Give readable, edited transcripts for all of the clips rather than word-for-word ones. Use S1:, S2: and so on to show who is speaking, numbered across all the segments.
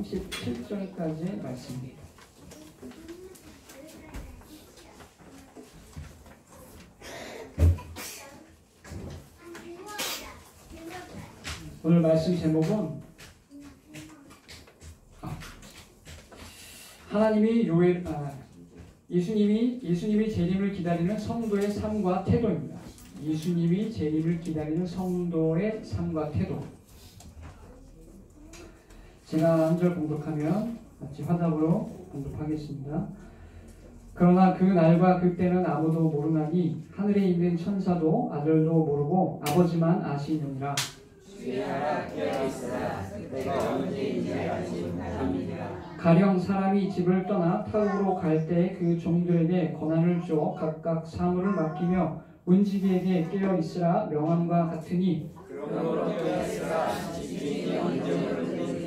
S1: 37절까지의 말씀입니다. 오늘 말씀 제목은 예수님이 재림을 기다리는 성도의 삶과 태도입니다. 예수님이 재림을 기다리는 성도의 삶과 태도. 제가 한 절 봉독하면 같이 화답으로 봉독하겠습니다. 그러나 그 날과 그 때는 아무도 모르나니 하늘에 있는 천사도 아들도 모르고 아버지만 아시느니라.
S2: 주의 나라 깨어있으라. 내가 언제인지 알지 못함이니라.
S1: 가령 사람이 집을 떠나 타국으로 갈 때 그 종들에게 권한을 주어 각각 사물을 맡기며 문지기에게 깨어있으라 명함과 같으니
S2: 그러므로 깨어있으라. 집주인이 언제 오는지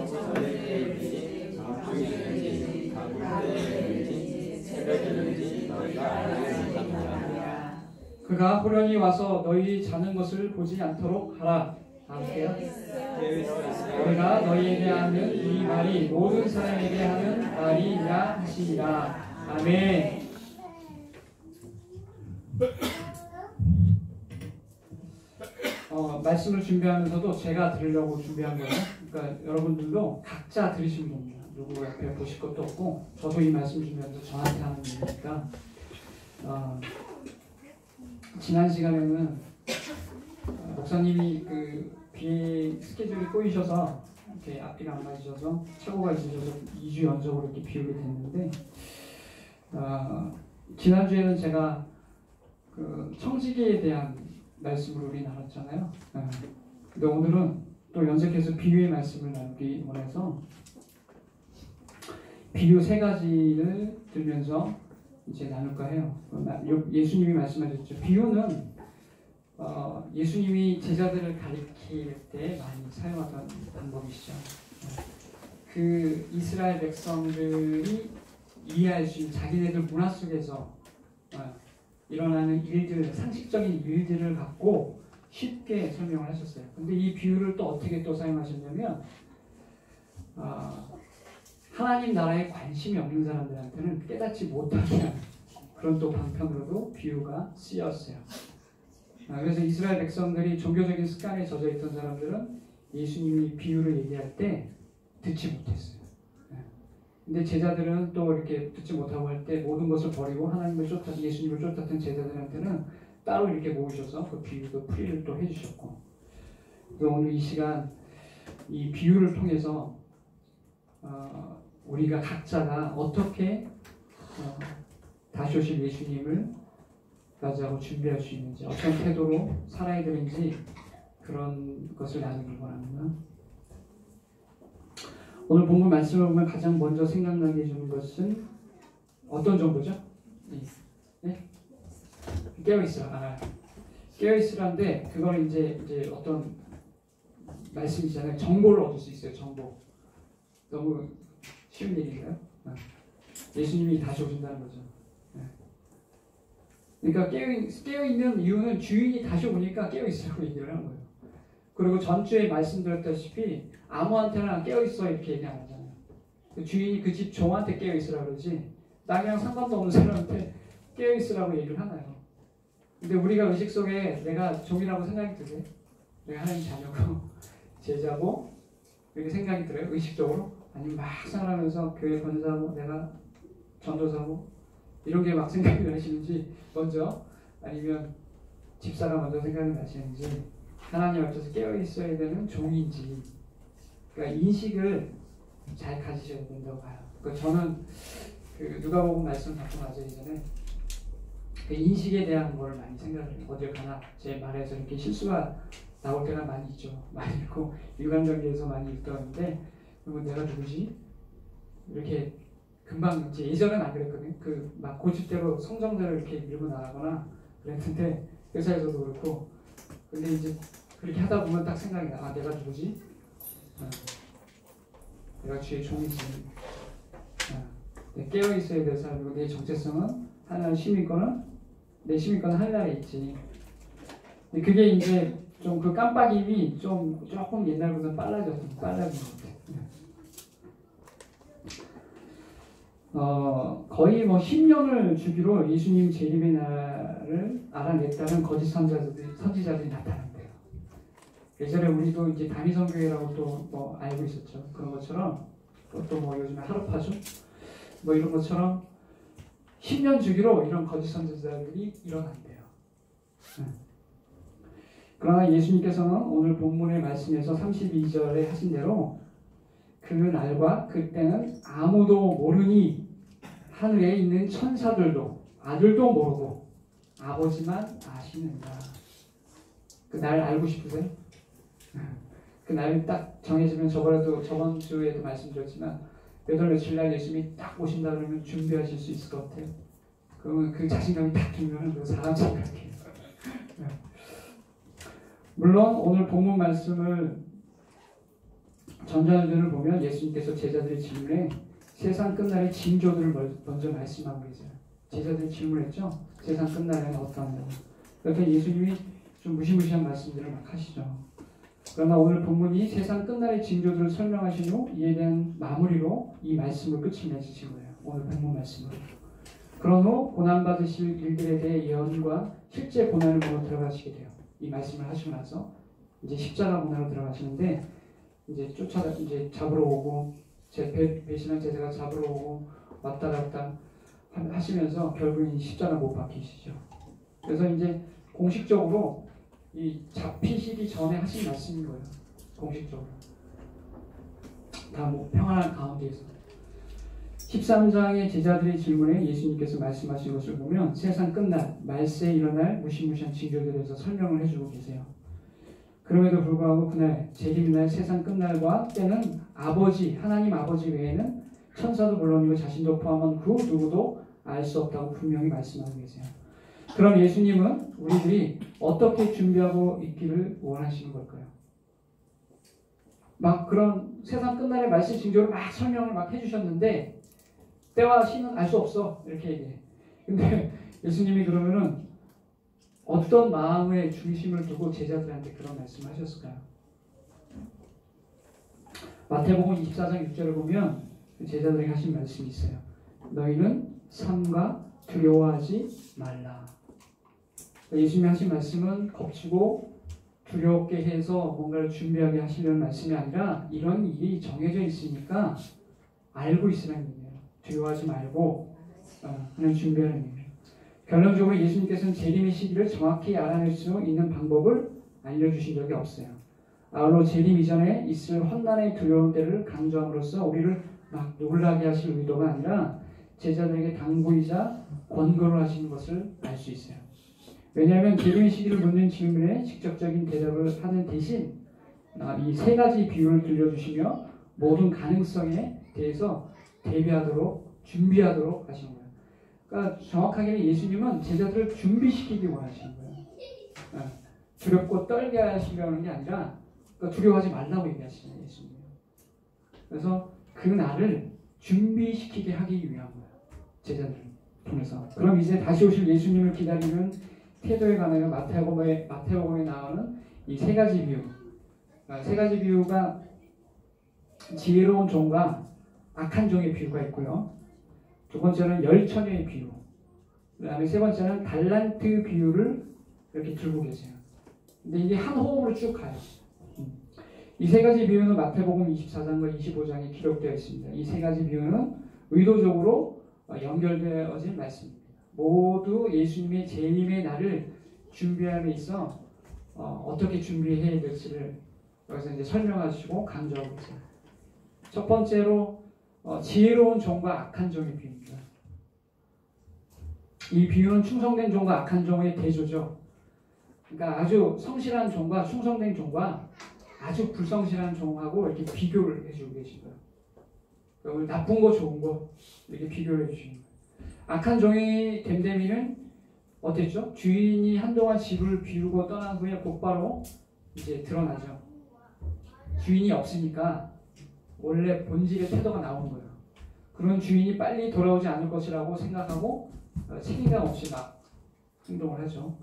S2: 저녁에 이르지 밤중이든지 가굴때든지 새벽이든지 너희가 알지 못함이니라.
S1: 그가 호련히 와서 너희 자는 것을 보지 않도록 하라. 아멘요. 우리가 너희에게 하는 이 말이 모든 사람에게 하는 말이라 하시니라. 아멘. 말씀을 준비하면서도 제가 들으려고 준비한 거예요. 그러니까 여러분들도 각자 들으시면 됩니다. 누구 옆에 보실 것도 없고 저도 이 말씀 준비하면서 저한테 하는 일이니까. 지난 시간에는 목사님이 그 비에 스케줄이 꼬이셔서 이렇게 앞뒤가 안 맞으셔서 착오가 있으셔서 2주 연속으로 이렇게 비우게 됐는데 지난주에는 제가 그 청지기에 대한 말씀을 우리 나눴잖아요. 근데 오늘은 또 연속해서 비유의 말씀을 나누기 원해서 비유 3가지를 들면서 이제 나눌까 해요. 예수님이 말씀하셨죠. 비유는 예수님이 제자들을 가리킬 때 많이 사용하던 방법이시죠. 그 이스라엘 백성들이 이해할 수 있는 자기네들 문화 속에서 일어나는 일들, 상식적인 일들을 갖고 쉽게 설명을 하셨어요. 근데 이 비유를 또 어떻게 또 사용하셨냐면 하나님 나라에 관심이 없는 사람들한테는 깨닫지 못하게 하는 그런 또 방편으로도 비유가 쓰였어요. 그래서 이스라엘 백성들이 종교적인 습관에 젖어 있던 사람들은 예수님이 비유를 얘기할 때 듣지 못했어요. 근데 제자들은 또 이렇게 듣지 못하고 할 때 모든 것을 버리고 예수님을 쫓았던 제자들한테는 따로 이렇게 모으셔서 그 비유도 풀이를 또 해주셨고, 오늘 이 시간 이 비유를 통해서 우리가 각자가 어떻게 다시 오실 예수님을 맞이하고 준비할 수 있는지, 어떤 태도로 살아야 되는지 그런 것을 나누길 원합니다. 오늘 본문 말씀을 보면 가장 먼저 생각나게 해주는 것은 어떤 정보죠? 네? 깨어있으라. 깨어있으라인데 그걸 이제 어떤 말씀이잖아요. 정보를 얻을 수 있어요. 정보. 너무 쉬운 얘기인가요? 예수님이 다시 오신다는 거죠. 그러니까 깨어있는 이유는 주인이 다시 오니까 깨어있으라고 얘기를 하는 거예요. 그리고 전주에 말씀드렸다시피 아무한테나 깨어있어 이렇게 얘기 안 하잖아요. 그 주인이 그 집 종한테 깨어있으라고 그러지 나랑 상관도 없는 사람한테 깨어있으라고 얘기를 하나요. 근데 우리가 의식 속에 내가 종이라고 생각이 드세요? 내가 하나님 자녀고 제자고 이렇게 생각이 들어요? 의식적으로? 아니면 막 생활하면서 교회 권사고 내가 전도사고 이런 게 막 생각이 나시는지 먼저, 아니면 집사가 먼저 생각이 나시는지, 하나님 앞에서 깨어있어야 되는 종인지, 그러니까 인식을 잘 가지셔야 된다고 봐요. 그러니까 저는 그 누가복음 말씀 받고 나서 이전에 그 인식에 대한 걸 많이 생각을 해요. 어딜 가나 제 말에서 이렇게 실수가 나올 때가 많이 있죠. 많이 있고 일관관계에서 많이 있던데, 그러면 내가 누구지? 이렇게 금방 이제 예전엔 안 그랬거든요. 그 막 고집대로 성정대로 이렇게 밀고 나가거나 그랬는데 회사에서도 그렇고. 근데 이제 그렇게 하다 보면 딱 생각이 나. 내가 누구지? 내가 주의 종이지. 깨어 있어야 될 사람이고 내 정체성은 하나님 시민권은 내 시민권은 하늘나라에 있지. 근데 그게 이제 좀 그 깜빡임이 조금 옛날보다 빨라진 것 같아요. 거의 뭐 10년을 주기로 예수님 재림의 날을 알아냈다는 거짓 선지자들이 나타난대요. 예전에 우리도 이제 다미성교회라고 또 뭐 알고 있었죠. 그런 것처럼 또 뭐 요즘에 하루파주 뭐 이런 것처럼 10년 주기로 이런 거짓 선지자들이 일어난대요. 그러나 예수님께서는 오늘 본문의 말씀에서 32절에 하신 대로 그 날과 그때는 아무도 모르니 하늘에 있는 천사들도 아들도 모르고 아버지만 아시는가. 그 날 알고 싶으세요? 그 날이 딱 정해지면 저번 주에도 말씀드렸지만 몇 월 며칠 날 예수님이 딱 오신다 그러면 준비하실 수 있을 것 같아요. 그러면 그 자신감이 딱 들면 그 사람 생각해요. 물론 오늘 본문 말씀을 전자들을 보면 예수님께서 제자들의 질문에 세상 끝날의 징조들을 먼저 말씀하고 계세요. 제자들이 질문했죠. 세상 끝날에는 어떠하냐고. 그러니까 예수님이 좀 무시무시한 말씀들을 막 하시죠. 그러나 오늘 본문이 세상 끝날의 징조들을 설명하신 후 이에 대한 마무리로 이 말씀을 끝을 맺으신 거예요. 오늘 본문 말씀으로. 그런 후 고난받으실 일들에 대해 예언과 실제 고난을 보고 들어가시게 돼요. 이 말씀을 하시고 나서 이제 십자가 고난으로 들어가시는데 이제 이제 잡으러 오고 배신한 제자가 잡으러 오고 왔다 갔다 하시면서 결국엔 십자가 못 박히시죠. 그래서 이제 공식적으로 이 잡히시기 전에 하신 말씀인 거예요. 공식적으로 다 뭐 평안한 가운데에서 13장의 제자들의 질문에 예수님께서 말씀하신 것을 보면 세상 끝날 말세에 일어날 무시무시한 징조들에 대해서 설명을 해주고 계세요. 그럼에도 불구하고 그날 재림날 세상 끝날과 때는 하나님 아버지 외에는 천사도 물론이고 자신도 포함한 그 누구도 알 수 없다고 분명히 말씀하고 계세요. 그럼 예수님은 우리들이 어떻게 준비하고 있기를 원하시는 걸까요? 막 그런 세상 끝날의 말세 징조를 막 설명을 막 해주셨는데 때와 시는 알 수 없어 이렇게 얘기해. 근데 예수님이 그러면은 어떤 마음의 중심을 두고 제자들한테 그런 말씀을 하셨을까요? 마태복음 24장 6절을 보면 제자들에게 하신 말씀이 있어요. 너희는 삼가 두려워하지 말라. 예수님이 하신 말씀은 겁주고 두렵게 해서 뭔가를 준비하게 하시려는 말씀이 아니라 이런 일이 정해져 있으니까 알고 있으라는 얘기예요. 두려워하지 말고 그냥 준비하는 얘기예요. 결론적으로 예수님께서는 재림의 시기를 정확히 알아낼 수 있는 방법을 알려주신 적이 없어요. 아울러 재림 이전에 있을 환난의 두려운 때를 강조함으로써 우리를 막 놀라게 하실 의도가 아니라 제자들에게 당부이자 권고를 하시는 것을 알 수 있어요. 왜냐하면 재림의 시기를 묻는 질문에 직접적인 대답을 하는 대신 이 세 가지 비유를 들려주시며 모든 가능성에 대해서 대비하도록 준비하도록 하시는 거예요. 그러니까 정확하게는 예수님은 제자들을 준비시키기 원하시는 거예요. 두렵고 떨게 하시려는 게 아니라 그러니까 두려워하지 말라고 얘기하시는 예수님. 그래서 그 날을 준비시키게 하기 위한 거예요. 제자들을 통해서. 그럼 이제 다시 오실 예수님을 기다리는 태도에 관하여 마태복음에 나오는 이 세 가지 비유. 세 가지 비유가 지혜로운 종과 악한 종의 비유가 있고요. 두 번째는 열처녀의 비유. 그 다음에 세 번째는 달란트 비유를 이렇게 들고 계세요. 근데 이게 한 호흡으로 쭉 가요. 이 세 가지 비유는 마태복음 24장과 25장에 기록되어 있습니다. 이 세 가지 비유는 의도적으로 연결되어진 말씀입니다. 모두 예수님의 재림의 날을 준비함에 있어 어떻게 준비해야 될지를 여기서 이제 설명하시고 강조하고 있어요. 첫 번째로 지혜로운 종과 악한 종의 비유입니다. 이 비유는 충성된 종과 악한 종의 대조죠. 그러니까 아주 성실한 종과 충성된 종과 아주 불성실한 종하고 이렇게 비교를 해주고 계신 거예요. 그러니까 나쁜 거 좋은 거 이렇게 비교를 해주시는 거예요. 악한 종의 댐댐이는 어땠죠? 주인이 한동안 집을 비우고 떠난 후에 곧바로 이제 드러나죠. 주인이 없으니까 원래 본질의 태도가 나오는 거예요. 그런 주인이 빨리 돌아오지 않을 것이라고 생각하고 책임감 없이 막 행동을 하죠.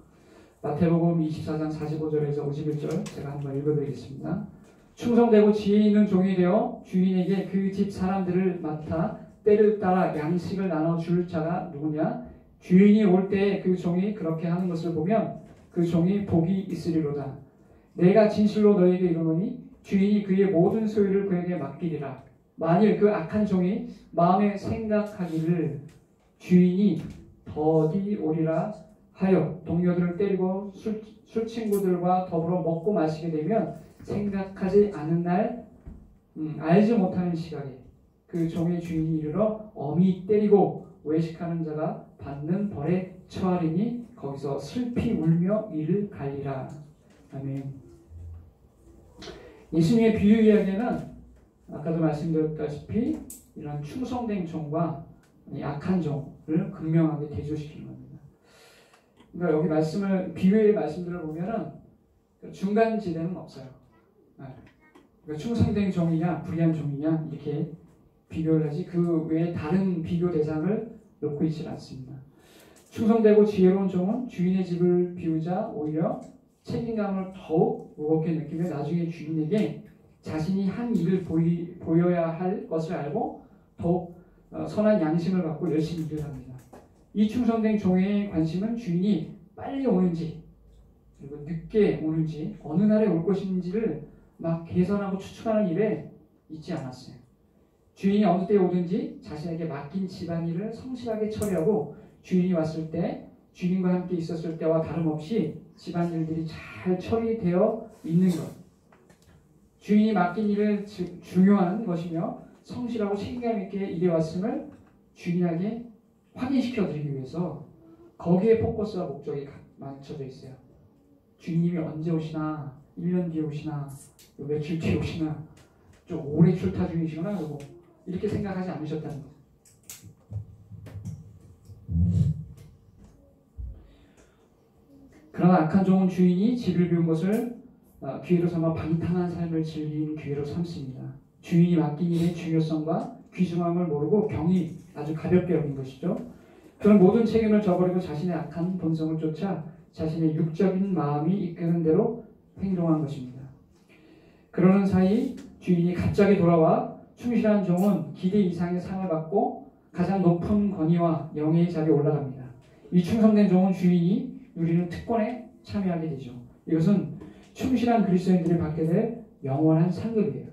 S1: 마태복음 24장 45절에서 51절 제가 한번 읽어드리겠습니다. 충성되고 지혜 있는 종이 되어 주인에게 그 집 사람들을 맡아 때를 따라 양식을 나눠줄 자가 누구냐? 주인이 올 때 그 종이 그렇게 하는 것을 보면 그 종이 복이 있으리로다. 내가 진실로 너에게 이르노니 주인이 그의 모든 소유를 그에게 맡기리라. 만일 그 악한 종이 마음에 생각하기를 주인이 더디 오리라 하여 동료들을 때리고 술 친구들과 더불어 먹고 마시게 되면 생각하지 않은 날 알지 못하는 시각에 그 종의 주인이 이르러 엄히 때리고 외식하는 자가 받는 벌에 처하리니 거기서 슬피 울며 이를 갈리라. 아멘. 예수님의 비유 이야기는 아까도 말씀드렸다시피 이런 충성된 종과 약한 종을 극명하게 대조시키는 겁니다. 그러니까 여기 말씀을 비유의 말씀들을 보면은 중간 지대는 없어요. 그러니까 충성된 종이냐 불의한 종이냐 이렇게 비교를 하지 그 외에 다른 비교 대상을 놓고 있지 않습니다. 충성되고 지혜로운 종은 주인의 집을 비우자 오히려 책임감을 더욱 무겁게 느끼며 나중에 주인에게 자신이 한 일을 보여야 할 것을 알고 더욱 선한 양심을 갖고 열심히 일을 합니다. 이 충성된 종의 관심은 주인이 빨리 오는지 그리고 늦게 오는지 어느 날에 올 것인지를 막 계산하고 추측하는 일에 있지 않았어요. 주인이 어느 때에 오든지 자신에게 맡긴 집안일을 성실하게 처리하고 주인이 왔을 때 주인과 함께 있었을 때와 다름없이 집안일들이 잘 처리되어 있는 것. 주인이 맡긴 일을 중요한 것이며 성실하고 책임감 있게 일해왔음을 주인에게 확인시켜드리기 위해서 거기에 포커스와 목적이 맞춰져 있어요. 주인님이 언제 오시나 1년 뒤에 오시나 며칠 뒤에 오시나 좀 오래 출타 중이시구나 이렇게 생각하지 않으셨다는 거예요. 그러나 악한 종은 주인이 집을 비운 것을 기회로 삼아 방탕한 삶을 즐기는 기회로 삼습니다. 주인이 맡긴 일의 중요성과 귀중함을 모르고 경히 아주 가볍게 여긴 것이죠. 그런 모든 책임을 저버리고 자신의 악한 본성을 쫓아 자신의 육적인 마음이 이끄는 대로 행동한 것입니다. 그러는 사이 주인이 갑자기 돌아와 충실한 종은 기대 이상의 상을 받고 가장 높은 권위와 영예의 자리에 올라갑니다. 이 충성된 종은 주인이 누리는 특권에 참여하게 되죠. 이것은 충실한 그리스도인들이 받게 될 영원한 상급이에요.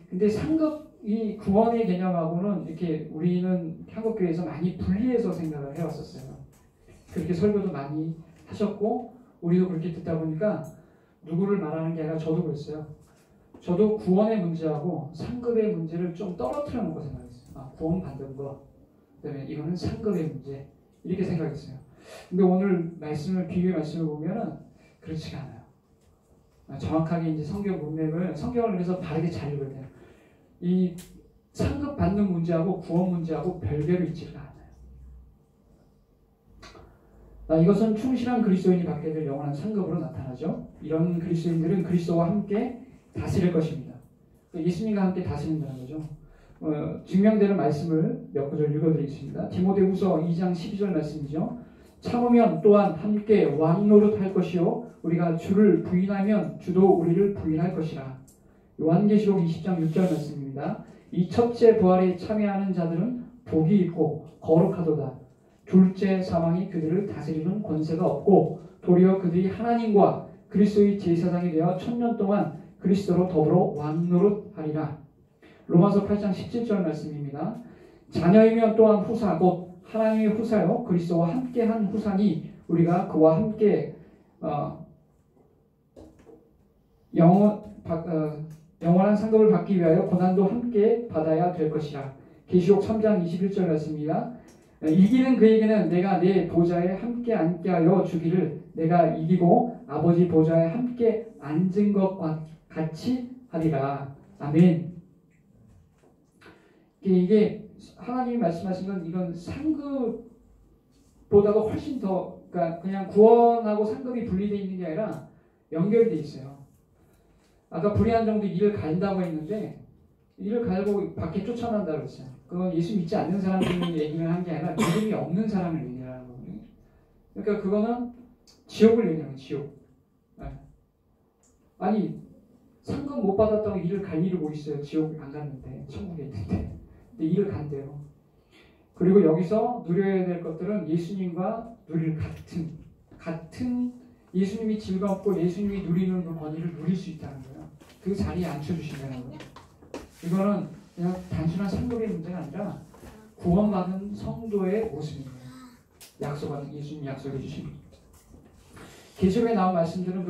S1: 근데 상급이 구원의 개념하고는 이렇게 우리는 한국교회에서 많이 분리해서 생각을 해왔었어요. 그렇게 설교도 많이 하셨고 우리도 그렇게 듣다 보니까 누구를 말하는 게 아니라 저도 그랬어요. 저도 구원의 문제하고 상급의 문제를 좀 떨어뜨려 놓고 생각했어요. 구원 받는 거, 그다음에 이거는 상급의 문제 이렇게 생각했어요. 근데 오늘 비유의 말씀을 보면은 그렇지가 않아요. 정확하게 이제 성경 문맥을 성경을 위해서 바르게 잘 읽어야 돼요. 이 상급 받는 문제하고 구원 문제하고 별개로 있지가 않아요. 이것은 충실한 그리스도인이 받게 될 영원한 상급으로 나타나죠. 이런 그리스도인들은 그리스도와 함께 다스릴 것입니다. 예수님과 함께 다스린다는 거죠. 증명되는 말씀을 몇 구절 읽어드리겠습니다. 디모데후서 2장 12절 말씀이죠. 참으면 또한 함께 왕노릇할 것이요 우리가 주를 부인하면 주도 우리를 부인할 것이라. 요한계시록 20장 6절 말씀입니다. 이 첫째 부활에 참여하는 자들은 복이 있고 거룩하도다. 둘째 사망이 그들을 다스리는 권세가 없고 도리어 그들이 하나님과 그리스도의 제사장이 되어 1000년 동안 그리스도로 더불어 왕노릇하리라. 로마서 8장 17절 말씀입니다. 자녀이면 또한 후사 곧 하나님의 후사요 그리스도와 함께한 후사니 우리가 그와 함께 영원한 상급을 받기 위하여 고난도 함께 받아야 될 것이라. 계시록 3장 21절 말씀입니다. 이기는 그에게는 내가 내 보좌에 함께 앉게 하여 주기를 내가 이기고 아버지 보좌에 함께 앉은 것과 같이 하리라. 아멘. 이게 하나님이 말씀하신 건 이건 상급보다도 훨씬 더 그러니까 그냥 구원하고 상급이 분리되어 있는 게 아니라 연결되어 있어요. 아까 불의한 종도 일을 갈다고 했는데 일을 갈고 밖에 쫓아난다고 했어요. 그건 예수 믿지 않는 사람들 얘기를 한 게 아니라 믿음이 없는 사람을 얘기하는 거거든요. 그러니까 그거는 지옥을 얘기하는 거예요. 지옥. 아니 상급 못 받았다고 일을 갈 일이 뭐 있어요. 지옥 안 갔는데 천국에 있는데 근데 일을 간대요. 그리고 여기서 누려야 될 것들은 예수님과 누릴 같은 예수님이 즐겁고 예수님이 누리는 그 권위를 누릴 수 있다는 거예요. 그 자리에 앉혀주신다는 거예요. 이거는 그냥 단순한 상급의 문제가 아니라 구원받은 성도의 모습입니다. 약속하는 예수님 약속해 주신 계시록에 나온 말씀들은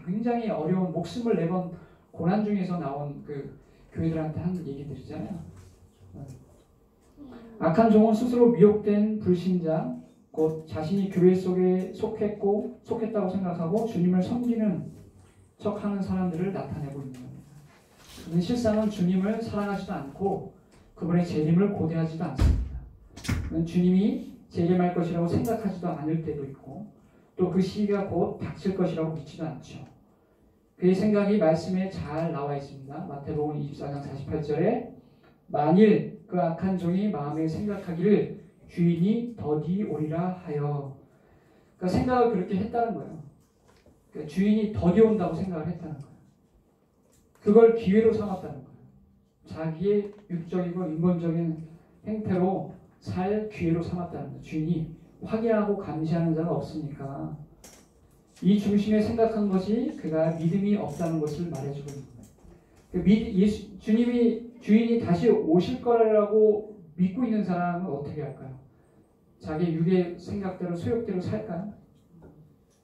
S1: 굉장히 어려운 목숨을 내건 고난 중에서 나온 그 교회들한테 한 얘기들이잖아요. 악한 종은 스스로 미혹된 불신자, 곧 자신이 교회 속에 속했다고 생각하고 주님을 섬기는 척하는 사람들을 나타내고 있는 겁니다. 그는 실상은 주님을 사랑하지도 않고 그분의 재림을 고대하지도 않습니다. 그는 주님이 재림할 것이라고 생각하지도 않을 때도 있고 또 그 시기가 곧 닥칠 것이라고 믿지도 않죠. 그의 생각이 말씀에 잘 나와 있습니다. 마태복음 24장 48절에 만일 그 악한 종이 마음에 생각하기를 주인이 더디 오리라 하여, 그러니까 생각을 그렇게 했다는 거예요. 그러니까 주인이 더디 온다고 생각을 했다는 거예요. 그걸 기회로 삼았다는 거예요. 자기의 육적이고 인본적인 행태로 살 기회로 삼았다는 거예요. 주인이 확인하고 감시하는 자가 없으니까 이 중심에 생각한 것이 그가 믿음이 없다는 것을 말해주고 있는 거예요. 주인이 다시 오실 거라고 믿고 있는 사람은 어떻게 할까요? 자기 육의 생각대로 소욕대로 살까요?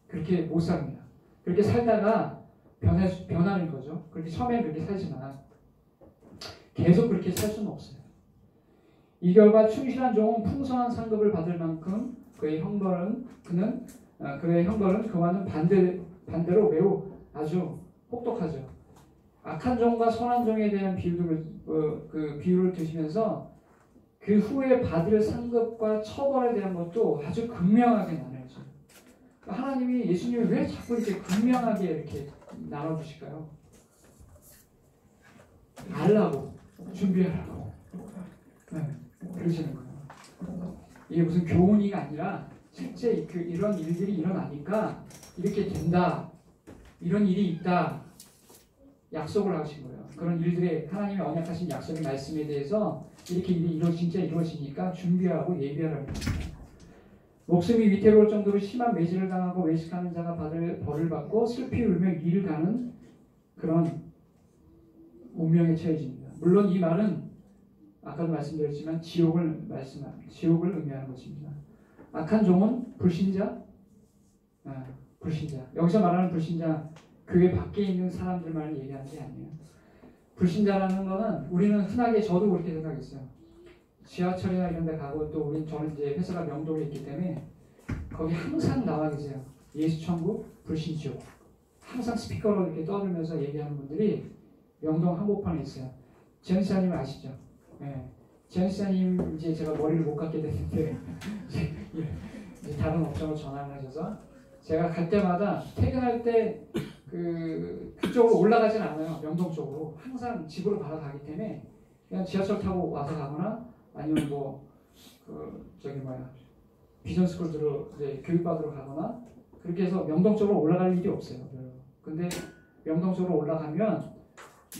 S1: 그렇게 못 삽니다. 그렇게 살다가 변하는 거죠. 그렇게 처음엔 그렇게 살지만 계속 그렇게 살 수는 없어요. 이 결과 충실한 종은 풍성한 상급을 받을 만큼 그의 형벌은 그와는 반대로 매우 아주 혹독하죠. 악한 종과 선한 종에 대한 비유를 드시면서 그 후에 받을 상급과 처벌에 대한 것도 아주 극명하게 나눠져요. 하나님이 예수님이 왜 자꾸 이렇게 극명하게 이렇게 나눠주실까요? 알라고, 준비하라고. 네, 그러시는 거예요. 이게 무슨 교훈이가 아니라 실제 이런 일들이 일어나니까 이렇게 된다, 이런 일이 있다, 약속을 하신 거예요. 그런 일들의 하나님의 언약하신 약속의 말씀에 대해서 이렇게 일이 진짜 이루어지니까 준비하고 예비하라고 합니다. 목숨이 위태로울 정도로 심한 매질을 당하고 외식하는 자가 받을 벌을 받고 슬피 울며 이를 가는 그런 운명에 처해집니다. 물론 이 말은 아까도 말씀드렸지만 지옥을 의미하는 것입니다. 악한 종은 불신자. 여기서 말하는 불신자, 교회 밖에 있는 사람들만을 얘기하는 게 아니에요. 불신자라는 거는 우리는 흔하게, 저도 그렇게 생각했어요. 지하철이나 이런 데 가고 또 저는 이제 회사가 명동에 있기 때문에 거기 항상 나와 계세요. 예수천국, 불신지옥. 항상 스피커로 이렇게 떠들면서 얘기하는 분들이 명동 한복판에 있어요. 지현사님 아시죠? 네. 지현사님 이제 제가 머리를 못 감게 됐는데 이제 다른 업종으로 전환을 하셔서 제가 갈 때마다 퇴근할 때 그쪽으로 올라가진 않아요. 명동 쪽으로. 항상 집으로 바로 가기 때문에 그냥 지하철 타고 와서 가거나 아니면 비전스쿨 이제 교육받으러 가거나 그렇게 해서 명동 쪽으로 올라갈 일이 없어요. 근데 명동 쪽으로 올라가면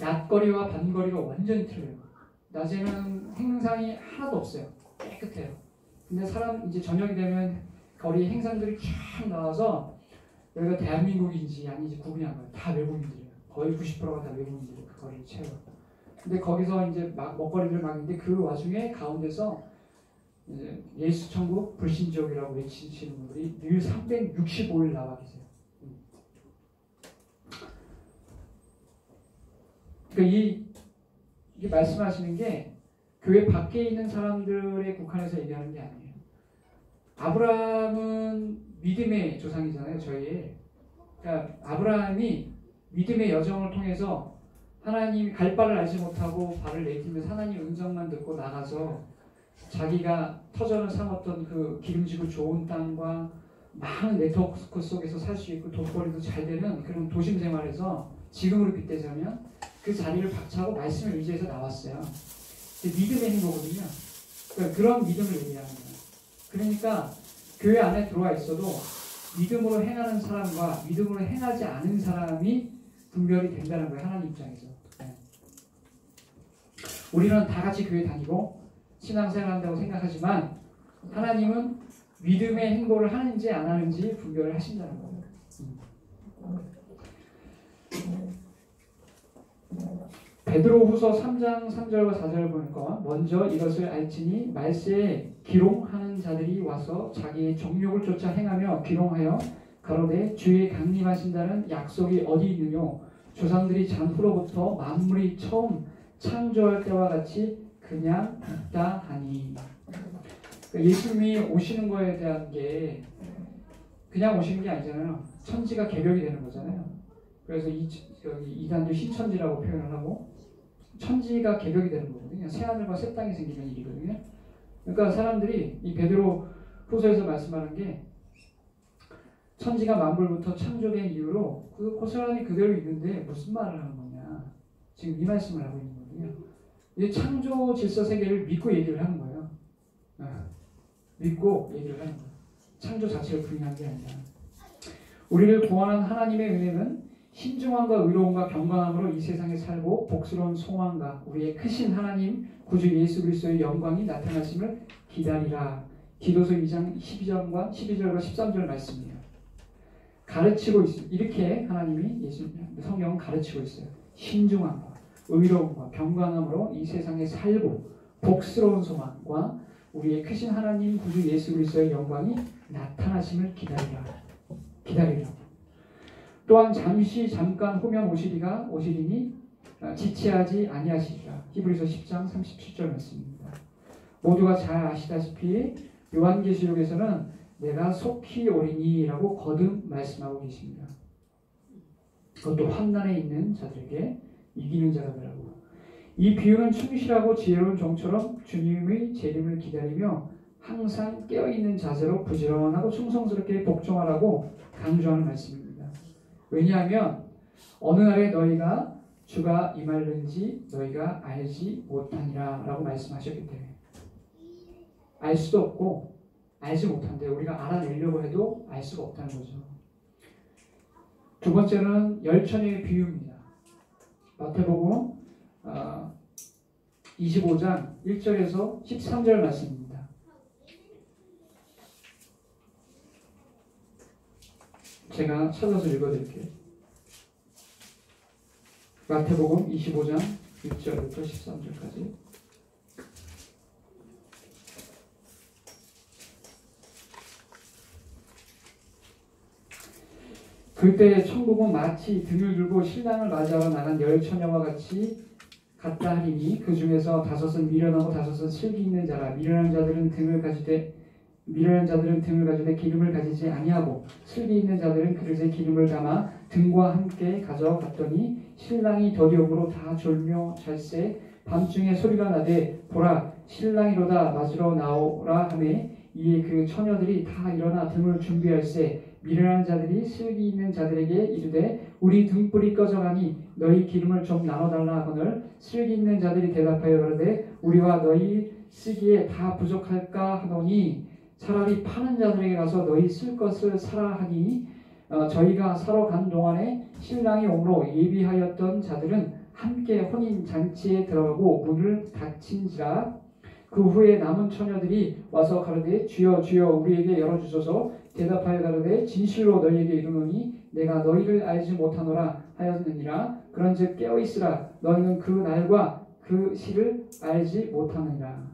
S1: 낮거리와 밤거리가 완전히 틀려요. 낮에는 행상이 하나도 없어요. 깨끗해요. 근데 이제 저녁이 되면 거리 행상들이 쫙 나와서 여기가 대한민국인지 아닌지 구분이 안 가요. 다 외국인들이에요. 거의 90%가 다 외국인들이 그 거리를 채워요. 근데 거기서 이제 막 먹거리를 막 있는데 그 와중에 가운데서 이제 예수천국 불신지옥이라고 외치시는 분들이 늘 365일 나와 계세요. 그러니까 이게 말씀하시는 게 교회 밖에 있는 사람들의 국한에서 얘기하는 게 아니에요. 아브라함은 믿음의 조상이잖아요, 저희. 그러니까 아브라함이 믿음의 여정을 통해서 하나님이 갈 바를 알지 못하고 발을 내딛면서 하나님 음성만 듣고 나가서 자기가 터전을 삼았던 그 기름지고 좋은 땅과 많은 네트워크 속에서 살 수 있고 돈벌이도 잘 되는 그런 도심 생활에서 지금으로 빗대자면 그 자리를 박차고 말씀을 의지해서 나왔어요. 믿음의 행보거든요. 그러니까 그런 믿음을 얘기하는 거예요. 그러니까 교회 안에 들어와 있어도 믿음으로 행하는 사람과 믿음으로 행하지 않은 사람이 분별이 된다는 거예요. 하나님 입장에서. 네. 우리는 다 같이 교회 다니고 신앙생활 한다고 생각하지만 하나님은 믿음의 행보를 하는지 안 하는지 분별을 하신다는 거예요. 베드로후서 3장 3절과 4절을 보니까 먼저 이것을 알지니 말세에 기롱하는 자들이 와서 자기의 정욕을 쫓아 행하며 기롱하여 가로되 주의 강림하신다는 약속이 어디 있느뇨 조상들이 잔후로부터 만물이 처음 창조할 때와 같이 그냥 있다 하니 예수님이 오시는 거에 대한 게 그냥 오시는 게 아니잖아요. 천지가 개벽이 되는 거잖아요. 그래서 이단도 신천지라고 표현을 하고 천지가 개벽이 되는 거거든요. 새하늘과 새 땅이 생기는 일이거든요. 그러니까 사람들이 이 베드로 후서에서 말씀하는 게 천지가 만물부터 창조된 이후로 그 고스란히 그대로 있는데 무슨 말을 하는 거냐. 지금 이 말씀을 하고 있는 거거든요. 이 창조 질서 세계를 믿고 얘기를 하는 거예요. 믿고 얘기를 하는 거예요. 창조 자체를 부인한 게 아니라. 우리를 구원한 하나님의 은혜는 신중함과 의로움과 경건함으로 이 세상에 살고 복스러운 소망과 우리의 크신 하나님 구주 예수 그리스도의 영광이 나타나심을 기다리라. 디도서 2장 12절과 13절 말씀이에요. 가르치고 있어요. 이렇게 하나님이 성경은 가르치고 있어요. 신중함과 의로움과 경건함으로 이 세상에 살고 복스러운 소망과 우리의 크신 하나님 구주 예수 그리스도의 영광이 나타나심을 기다리라. 또한 잠깐 후면 오시리니 지체하지 아니하시리라. 히브리서 10장 37절 말씀입니다. 모두가 잘 아시다시피 요한계시록에서는 내가 속히 오리니라고 거듭 말씀하고 계십니다. 그것도 환난에 있는 자들에게 이기는 자라더라고. 이 비유는 충실하고 지혜로운 종처럼 주님의 재림을 기다리며 항상 깨어있는 자세로 부지런하고 충성스럽게 복종하라고 강조하는 말씀입니다. 왜냐하면 어느 날에 너희가 주가 임할는지 너희가 알지 못하니라 라고 말씀하셨기 때문에 알 수도 없고 알지 못한데 우리가 알아내려고 해도 알 수가 없다는 거죠. 두 번째는 열처녀의 비유입니다. 마태복음 25장 1절에서 13절 말씀입니다. 제가 찾아서 읽어드릴게요. 마태복음 25장 1절부터 13절까지. 그때 천국은 마치 등을 들고 신랑을 맞이하러 나간 열 처녀와 같다 하리니 그 중에서 5은 미련하고 5은 슬기 있는 자라. 미련한 자들은 등을 가지되 기름을 가지지 아니하고 슬기 있는 자들은 그릇에 기름을 담아 등과 함께 가져갔더니 신랑이 더디움으로 다 졸며 잘새 밤중에 소리가 나되 보라 신랑이로다 맞으러 나오라 하매 이에 그 처녀들이 다 일어나 등을 준비할세 미련한 자들이 슬기 있는 자들에게 이르되 우리 등불이 꺼져가니 너희 기름을 좀 나눠달라 하거늘 슬기 있는 자들이 대답하여 그러되 우리와 너희 쓰기에 다 부족할까 하더니 차라리 파는 자들에게 가서 너희 쓸 것을 사라 하니 저희가 사러 간 동안에 신랑이 오므로 예비하였던 자들은 함께 혼인잔치에 들어가고 문을 닫힌지라. 그 후에 남은 처녀들이 와서 가로되 주여 주여 우리에게 열어주소서. 대답하여 가로되 진실로 너희에게 이르노니 내가 너희를 알지 못하노라 하였느니라. 그런즉 깨어있으라. 너희는 그 날과 그 시를 알지 못하느니라.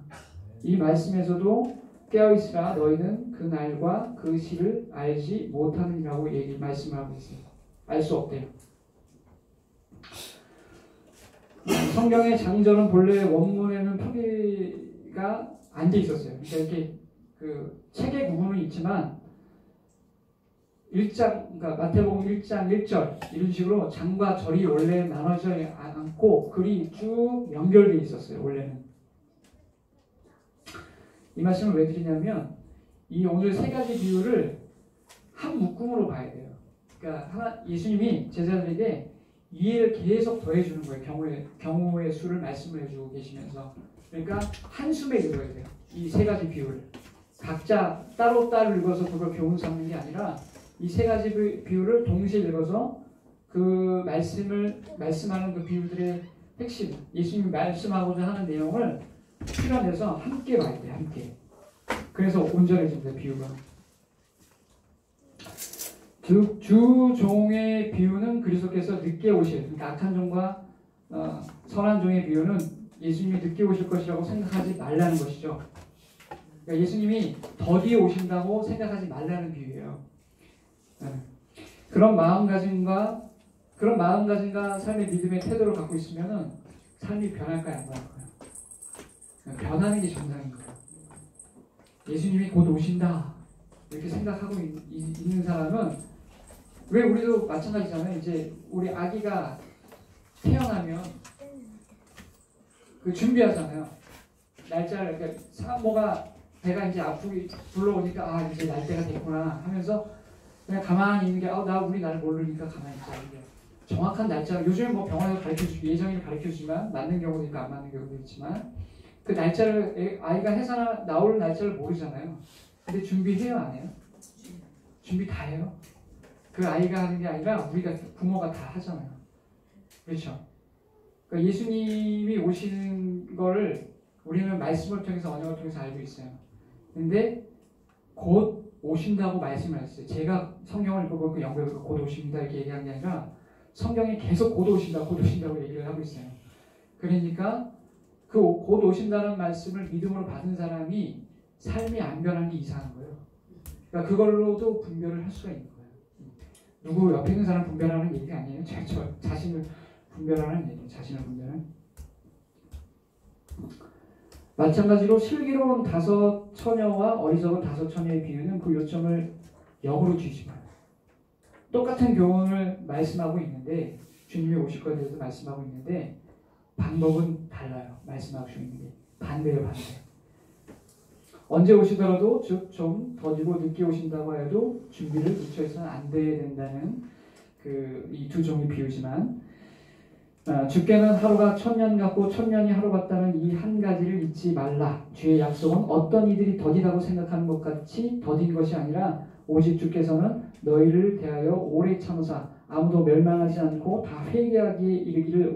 S1: 이 말씀에서도 깨어있으라. 너희는 그 날과 그 시를 알지 못하느니라고 말씀하고 있어요. 알 수 없대요. 성경의 장절은 본래 원문에는 표기가 안 돼 있었어요. 그러니까 이렇게 그 책의 부분은 있지만 1장, 그러니까 마태복음 1장 1절 이런 식으로 장과 절이 원래 나눠져 않고 글이 쭉 연결되어 있었어요. 원래는. 이 말씀을 왜 드리냐면 이 오늘 세 가지 비유를 한 묶음으로 봐야 돼요. 그러니까 예수님이 제자들에게 이해를 계속 더해주는 거예요. 경우의 수를 말씀을 해주고 계시면서. 그러니까 한숨에 읽어야 돼요. 이 세 가지 비유를. 각자 따로 읽어서 그걸 교훈 삼는 게 아니라 이 세 가지 비유를 동시에 읽어서 그 말씀하는 그 비유들의 핵심, 예수님이 말씀하고자 하는 내용을 실현해서 함께 봐야 돼, 함께. 그래서 온전해집니다, 비유가. 주종의 비유는 그리스도께서 늦게 오실, 그러니까 악한 종과 선한 종의 비유는 예수님이 늦게 오실 것이라고 생각하지 말라는 것이죠. 그러니까 예수님이 더디에 오신다고 생각하지 말라는 비유예요. 그런 마음가짐과 삶의 믿음의 태도를 갖고 있으면은 삶이 변할까요, 안 변할까요? 변하는 게 정상인 거예요. 예수님이 곧 오신다 이렇게 생각하고 있는 사람은, 왜 우리도 마찬가지잖아요. 이제 우리 아기가 태어나면 그 준비하잖아요. 날짜를, 그러니까 산모가 배가 이제 아프게 불러오니까 아 이제 날 때가 됐구나 하면서 그냥 가만히 있는 게 나 우리 날 모르니까 가만히 있자. 이게 정확한 날짜, 요즘에 뭐 병원에서 가르쳐주고 예정일을 가르쳐주지만 맞는 경우도 있고 안 맞는 경우도 있지만 그 날짜를 아이가 해서 나올 날짜를 모르잖아요. 근데 준비해요, 안 해요? 준비 다 해요. 그 아이가 하는 게 아니라 우리가 부모가 다 하잖아요. 그렇죠? 그러니까 예수님이 오시는 거를 우리는 말씀을 통해서 언약을 통해서 알고 있어요. 근데 곧 오신다고 말씀을 했어요. 제가 성경을 읽어보고 연구해서 곧 오십니다 이렇게 얘기한 게 아니라 성경이 계속 곧 오신다고 얘기를 하고 있어요. 그러니까 그 곧 오신다는 말씀을 믿음으로 받은 사람이 삶이 안 변한 게 이상한 거예요. 그러니까 그걸로도 분별을 할 수가 있는 거예요. 누구 옆에 있는 사람 분별하는 얘기가 아니에요. 저 자신을 분별하는 얘기예요. 자신을 분별하는. 마찬가지로 슬기로운 5 처녀와 어리석은 5 처녀의 비유는 그 요점을 역으로 주지 마요. 똑같은 교훈을 말씀하고 있는데, 주님이 오실 것에 대해서 말씀하고 있는데 방법은 달라요. 말씀하고 있는 게 반대예요, 반대. 언제 오시더라도 즉 좀 더디고 늦게 오신다고 해도 준비를 늦춰서는 안 돼야 된다는 이 두 종의 비유지만, 주께는 하루가 1000년 같고 1000년이 하루 같다는 이 한 가지를 잊지 말라. 주의 약속은 어떤 이들이 더디다고 생각하는 것 같이 더딘 것이 아니라 오직 주께서는 너희를 대하여 오래 참으사 아무도 멸망하지 않고 다 회개하기에 이르기를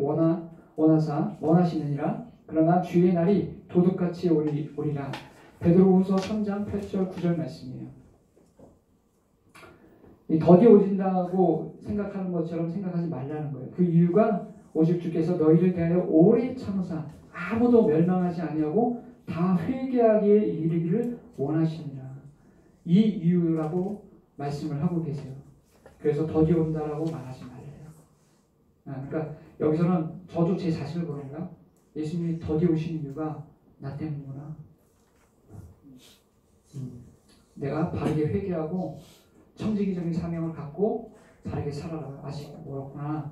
S1: 원하시느니라. 그러나 주의 날이 도둑같이 오리라. 베드로후서 3장 8절 9절 말씀이에요. 이 더디 오진다고 생각하는 것처럼 생각하지 말라는 거예요. 그 이유가 오직 주께서 너희를 대하여 오래 참으사 아무도 멸망하지 아니하고 다 회개하기에 이르기를 원하시니라. 이 이유라고 말씀을 하고 계세요. 그래서 더디 온다라고 말하지 말래요. 그러니까 여기서는 저도 제 자신을 보는 거야. 예수님이 더디 오시는 이유가 나 때문이구나. 내가 바르게 회개하고 청지기적인 사명을 갖고 바르게 살아라. 아직 멀었구나.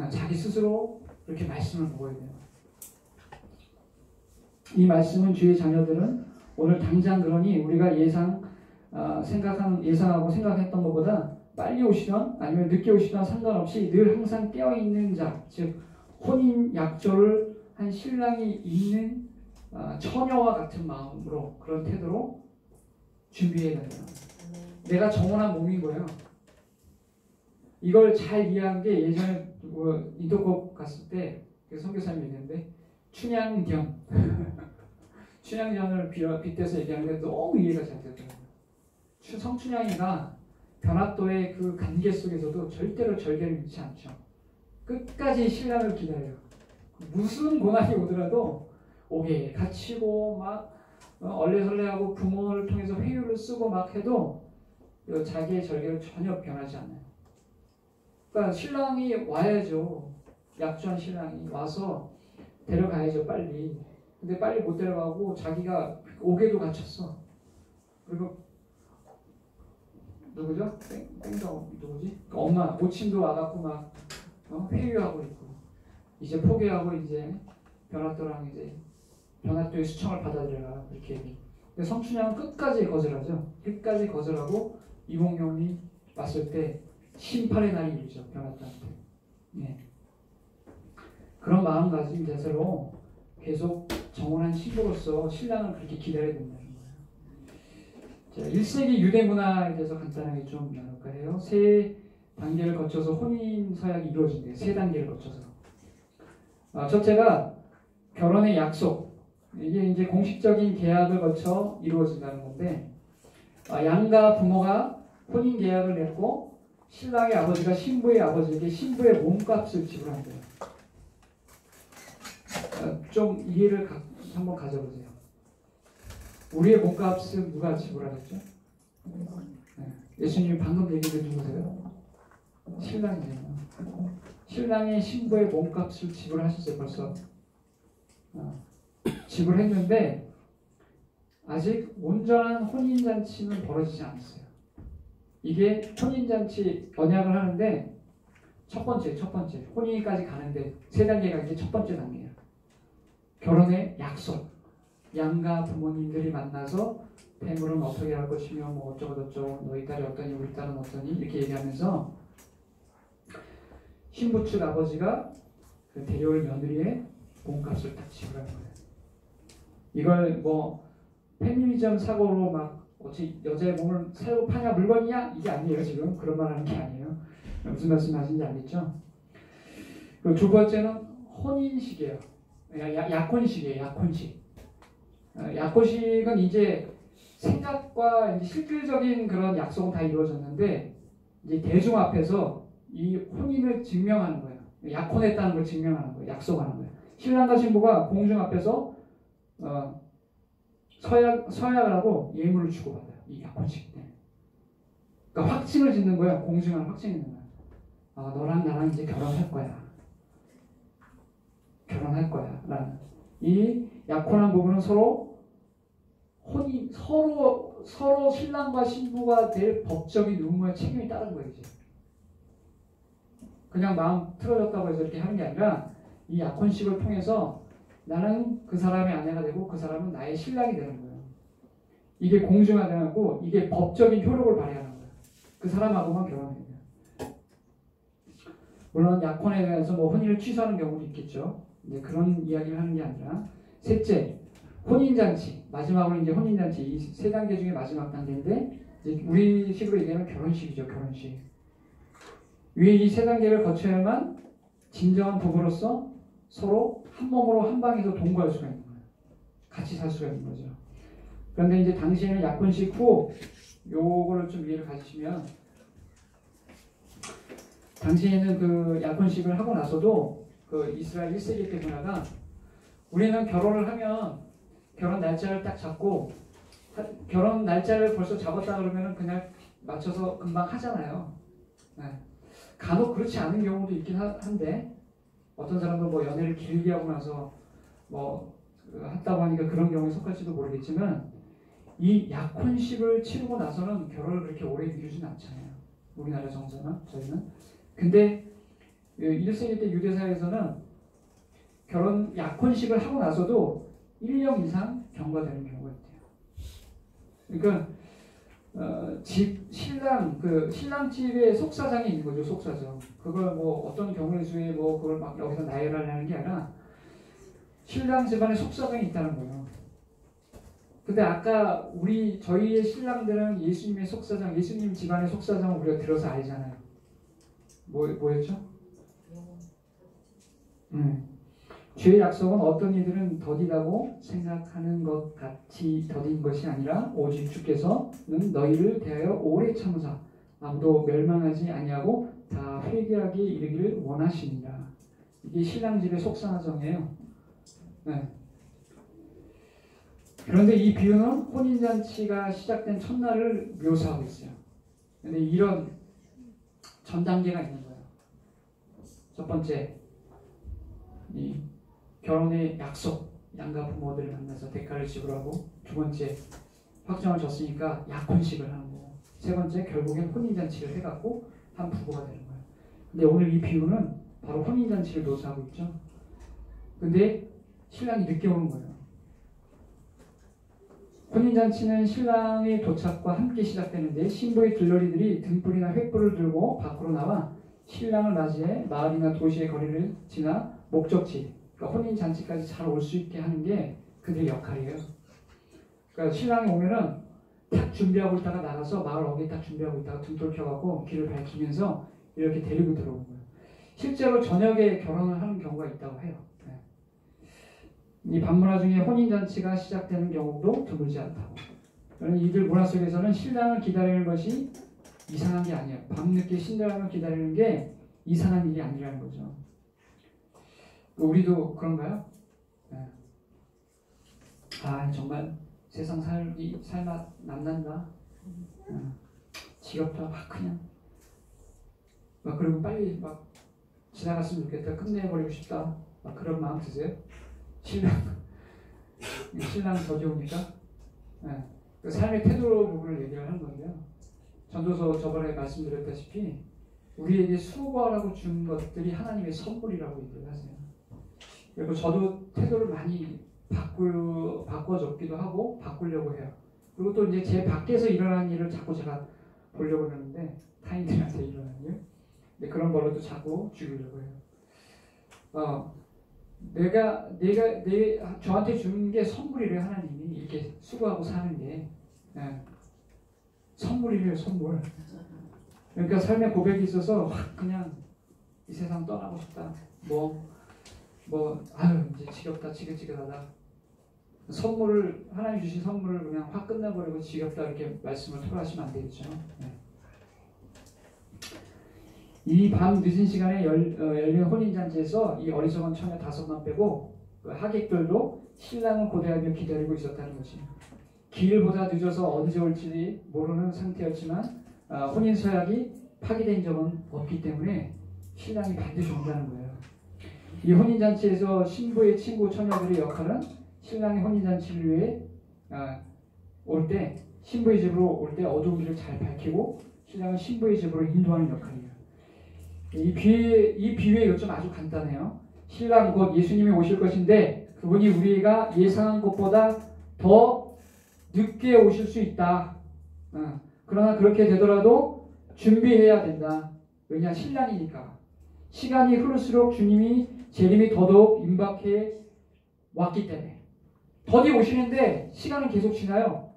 S1: 자기 스스로 이렇게 말씀을 먹어야 돼요. 이 말씀은 주의 자녀들은 오늘 당장, 그러니 우리가 예상하고 생각했던 것보다 빨리 오시던 아니면 늦게 오시던 상관없이 늘 항상 깨어있는 자, 즉 혼인 약조를 한 신랑이 있는 처녀와 같은 마음으로, 그런 태도로 준비해야 된다. 내가 정원한 몸인 거예요. 이걸 잘 이해한 게 예전에 인도국 갔을 때 선교사님이 얘기했는데 춘향견 춘향견을 빗대서 얘기하는데 너무 이해가 잘 되더라고요. 성춘향이가 변화도의 그 관계 속에서도 절대로 절개를 잃지 않죠. 끝까지 신랑을 기다려요. 무슨 고난이 오더라도 오게 갇히고 막 얼레설레하고 부모를 통해서 회유를 쓰고 막 해도 자기의 절개를 전혀 변하지 않아요. 그러니까 신랑이 와야죠. 약주한 신랑이 와서 데려가야죠, 빨리. 근데 빨리 못 데려가고 자기가 옥에도 갇혔어. 그리고 누구죠? 땡더 누구지? 엄마 모친도 와갖고 막 회유하고 있고, 이제 포기하고 이제 변화도랑 이제 변화도의 수청을 받아들여라 이렇게 얘기. 근데 성춘향은 끝까지 거절하죠. 끝까지 거절하고 이몽룡이 왔을 때 심판의 날이 이르죠, 변화도한테. 네. 그런 마음가짐 자세로 계속 정혼한 신부로서 신랑을 그렇게 기다려야 된다는 거예요. 자, 1세기 유대 문화에 대해서 간단하게 좀 나눌까 해요. 3단계를 거쳐서 혼인 서약이 이루어진대요. 3단계를 거쳐서. 첫째가 결혼의 약속. 이게 이제 공식적인 계약을 거쳐 이루어진다는 건데, 양가 부모가 혼인 계약을 맺고 신랑의 아버지가 신부의 아버지에게 신부의 몸값을 지불한대요. 좀 이해를 한번 가져보세요. 우리의 몸값을 누가 지불하겠죠? 네. 예수님이 방금 얘기해 누구세요? 신랑이에요. 신랑이 신부의 몸값을 지불하셨어요. 벌써 지불했는데 아직 온전한 혼인잔치는 벌어지지 않았어요. 이게 혼인잔치 언약을 하는데 첫 번째 혼인까지 가는데 세 단계가 이제 첫 번째 단계예요. 결혼의 약속. 양가 부모님들이 만나서 폐물은 어떻게 할 것이며 뭐 어쩌고저쩌고 너희 딸이 어떠니 우리 딸은 어떠니 이렇게 얘기하면서 신부 측 아버지가 그 데려올 며느리의 몸값을 딱 지불하는 거예요. 이걸 뭐 페미니즘 사고로 막 어찌 여자의 몸을 새로 파냐 물건이야 이게 아니에요. 지금 그런 말 하는 게 아니에요. 무슨 말씀 하시는지 알겠죠? 그리고 두 번째는 혼인식이에요. 약혼식이에요. 약혼식은 이제 생각과 이제 실질적인 그런 약속은 다 이루어졌는데 이제 대중 앞에서 이 혼인을 증명하는 거예요. 약혼했다는 걸 증명하는 거예요. 약속하는 거예요. 신랑과 신부가 공중 앞에서 서약을 하고 예물을 주고받아요. 이 약혼식 때. 그러니까 확증을 짓는 거예요. 공증하는 확증이 있는 거예요. 너랑 나랑 이제 결혼할 거야. 라는. 이 약혼한 부분은 서로 신랑과 신부가 될 법적인 의무와 책임이 따른 거예요. 이제. 그냥 마음 틀어졌다고 해서 이렇게 하는 게 아니라 이 약혼식을 통해서 나는 그 사람의 아내가 되고 그 사람은 나의 신랑이 되는 거예요. 이게 공증하고 이게 법적인 효력을 발휘하는 거예요. 그 사람하고만 결혼해야 돼요. 물론 약혼에 대해서 뭐 혼인을 취소하는 경우도 있겠죠. 이제 그런 이야기를 하는 게 아니라 셋째, 혼인잔치. 마지막으로 이제 혼인잔치. 이 세 단계 중에 마지막 단계인데 이제 우리식으로 얘기하면 결혼식이죠. 결혼식. 위에 이 세 단계를 거쳐야만 진정한 부부로서 서로 한 몸으로 한 방에서 동거할 수가 있는 거예요. 같이 살 수가 있는 거죠. 그런데 이제 당시에는 약혼식 후 요거를 좀 이해를 가지시면 당시에는 그 약혼식을 하고 나서도 그 이스라엘 1세기 때 문화가 우리는 결혼을 하면 결혼 날짜를 딱 잡고 결혼 날짜를 벌써 잡았다 그러면 그냥 맞춰서 금방 하잖아요. 네. 간혹 그렇지 않은 경우도 있긴 한데 어떤 사람은 뭐 연애를 길게 하고 나서 뭐 했다고 하니까 그런 경우에 속할지도 모르겠지만 이 약혼식을 치르고 나서는 결혼을 그렇게 오래 미루지는 않잖아요. 우리나라 정서나 저희는. 근데 1세기 때 유대사에서는 결혼 약혼식을 하고 나서도 1년 이상 경과되는 경우가 있대요. 그러니까 신랑 집에 속사장이 있는 거죠. 속사장. 그걸 뭐 어떤 경우의 수에 뭐 그걸 막 여기서 나열을 하는 게 아니라 신랑 집안에 속사장이 있다는 거예요. 근데 아까 저희의 신랑들은 예수님의 속사장, 예수님 집안의 속사장을 우리가 들어서 알잖아요. 뭐였죠? 죄의 약속은 어떤 이들은 더디다고 생각하는 것 같이 더딘 것이 아니라 오직 주께서는 너희를 대하여 오래 참으사 아무도 멸망하지 아니하고 다 회개하게 이르기를 원하시니라. 이게 신랑 집의 속사정이에요. 네. 그런데 이 비유는 혼인잔치가 시작된 첫날을 묘사하고 있어요. 근데 이런 전 단계가 있는 거예요. 첫 번째, 이 결혼의 약속, 양가 부모들을 만나서 대가를 지불하고, 두 번째, 확정을 줬으니까 약혼식을 하는 거고, 세 번째, 결국엔 혼인잔치를 해갖고 한 부부가 되는 거예요. 근데 오늘 이 비유는 바로 혼인잔치를 묘사하고 있죠. 근데 신랑이 늦게 오는 거예요. 혼인잔치는 신랑의 도착과 함께 시작되는데 신부의 들러리들이 등불이나 횃불을 들고 밖으로 나와 신랑을 맞이해 마을이나 도시의 거리를 지나 목적지, 그러니까 혼인잔치까지 잘 올 수 있게 하는 게 그들의 역할이에요. 그러니까 신랑이 오면은 딱 준비하고 있다가 나가서 마을 어귀 딱 준비하고 있다가 등불 켜갖고 길을 밝히면서 이렇게 데리고 들어오는 거예요. 실제로 저녁에 결혼을 하는 경우가 있다고 해요. 이 밤문화 중에 혼인잔치가 시작되는 경우도 드물지 않다고. 그러니 이들 문화 속에서는 신랑을 기다리는 것이 이상한 게 아니에요. 밤늦게 신랑을 기다리는 게 이상한 일이 아니라는 거죠. 우리도 그런가요? 네. 아 정말 세상 살맛 남난다. 지겹다. 막 그냥 막 그리고 빨리 막 지나갔으면 좋겠다. 끝내버리고 싶다. 막 그런 마음 드세요? 신랑 더 좋으니까. 네. 그 삶의 태도 부분을 얘기를 하는 건데요. 전도서 저번에 말씀드렸다시피 우리에게 수고하라고 준 것들이 하나님의 선물이라고 얘기를 하세요. 그리고 저도 태도를 많이 바꿔줬기도 하고 바꾸려고 해요. 그리고 또 이제 제 밖에서 일어나는 일을 자꾸 제가 보려고 그러는데 타인들한테 일어나는 일, 근데 그런 버릇도 자꾸 죽이려고 해요. 내가 저한테 주는 게 선물이래요. 하나님이 이렇게 수고하고 사는 게 선물이래요. 선물. 그러니까 삶의 고백이 있어서 확 그냥 이 세상 떠나고 싶다. 아유 이제 지겹다. 지긋지긋하다. 하나님 주신 선물을 그냥 확 끝내버리고 지겹다 이렇게 말씀을 토로하시면 안 되겠죠. 네. 이 밤 늦은 시간에 열린 혼인잔치에서 이 어리석은 처녀 5만 빼고 그 하객들도 신랑을 고대하며 기다리고 있었다는 것이 기일보다 늦어서 언제 올지 모르는 상태였지만 혼인 서약이 파기된 적은 없기 때문에 신랑이 반드시 온다는 거예요. 이 혼인잔치에서 신부의 친구 처녀들의 역할은 신랑의 혼인잔치를 위해 올 때 신부의 집으로 올 때 어두운 길을 잘 밝히고 신랑은 신부의 집으로 인도하는 역할이에요. 이 비유의 요점 아주 간단해요. 신랑 곧 예수님이 오실 것인데 그분이 우리가 예상한 것보다 더 늦게 오실 수 있다. 그러나 그렇게 되더라도 준비해야 된다. 왜냐 신랑이니까. 시간이 흐를수록 주님이 재림이 더더욱 임박해 왔기 때문에 더디 오시는데 시간은 계속 지나요.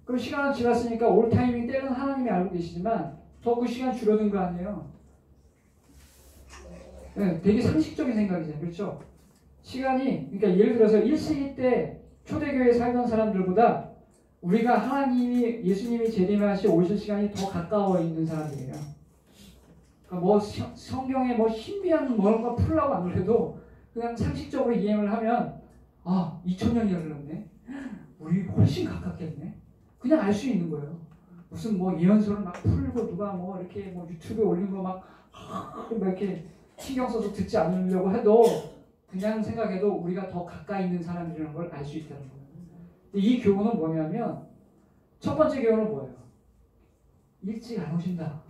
S1: 그럼 시간은 지났으니까 올 타이밍 때는 하나님이 알고 계시지만 더 그 시간 줄어든 거 아니에요. 네, 되게 상식적인 생각이잖아요. 그렇죠? 시간이 그러니까 예를 들어서 1세기 때 초대교회에 살던 사람들보다 우리가 예수님이 재림하시 오실 시간이 더 가까워 있는 사람들이에요. 그러니까 성경에 신비한 뭔가 풀라고 안 그래도 그냥 상식적으로 이해를 하면 2000년이 흘렀네. 우리 훨씬 가깝겠네. 그냥 알 수 있는 거예요. 무슨 예언서를 막 풀고 누가 이렇게 유튜브에 올린 거 막 이렇게 신경 써서 듣지 않으려고 해도 그냥 생각해도 우리가 더 가까이 있는 사람들이라는 걸 알 수 있다는 거예요. 이 교훈은 뭐냐면 첫 번째 교훈은 뭐예요? 일찍 안 오신다.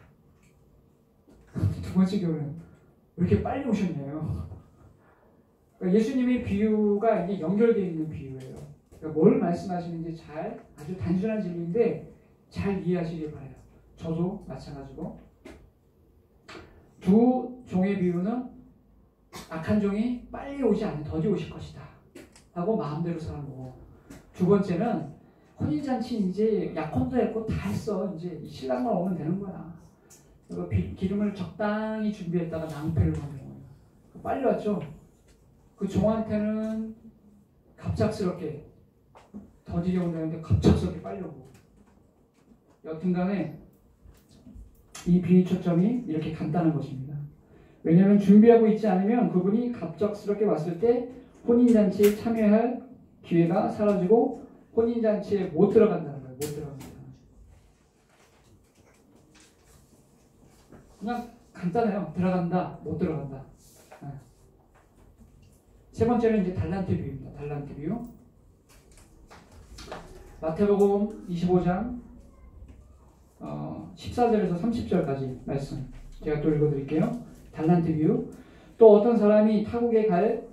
S1: 두 번째 교훈은 왜 이렇게 빨리 오셨냐요. 그러니까 예수님의 비유가 이게 연결되어 있는 비유예요. 그러니까 뭘 말씀하시는지 아주 단순한 진리인데 잘 이해하시길 바라요. 저도 마찬가지고. 두 종의 비유는 악한 종이 빨리 오지 않는 더디 오실 것이다 하고 마음대로 사는 거고, 두 번째는 혼인잔치 이제 약혼도 했고 다 했어. 이제 신랑만 오면 되는 거야. 그리고 기름을 적당히 준비했다가 낭패를 보는 거예요. 빨리 왔죠. 그 종한테는 갑작스럽게 더디게 온다는데 갑작스럽게 빨리 오고. 여튼간에 이 비유 초점이 이렇게 간단한 것입니다. 왜냐하면 준비하고 있지 않으면 그분이 갑작스럽게 왔을 때 혼인잔치에 참여할 기회가 사라지고 혼인잔치에 못 들어간다는 거예요. 못 들어간다. 그냥 간단해요. 들어간다, 못 들어간다. 세 번째는 이제 달란트 비유입니다. 달란트 비유. 마태복음 25장 14절에서 30절까지 말씀 제가 또 읽어드릴게요. 달란트 비유. 또 어떤 사람이 타국에 갈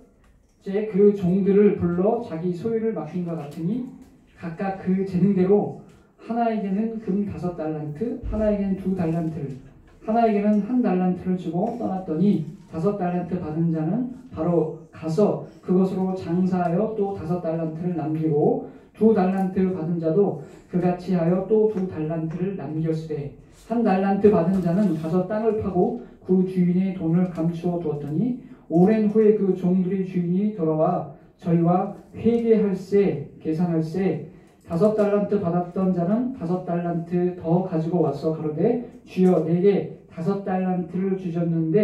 S1: 때 그 종들을 불러 자기 소유를 맡긴 것 같으니 각각 그 재능대로 하나에게는 금 5달란트, 하나에게는 2달란트를, 하나에게는 1달란트를 주고 떠났더니 5달란트 받은 자는 바로 가서 그것으로 장사하여 또 5달란트를 남기고 2달란트 받은 자도 그같이 하여 또 2달란트를 남겼으되 1달란트 받은 자는 가서 땅을 파고 그 주인의 돈을 감추어 두었더니 오랜 후에 그 종들의 주인이 돌아와 저희와 회개할세 계산할세 5달란트 받았던 자는 5달란트 더 가지고 와서 가로되 주여 내게 5달란트를 주셨는데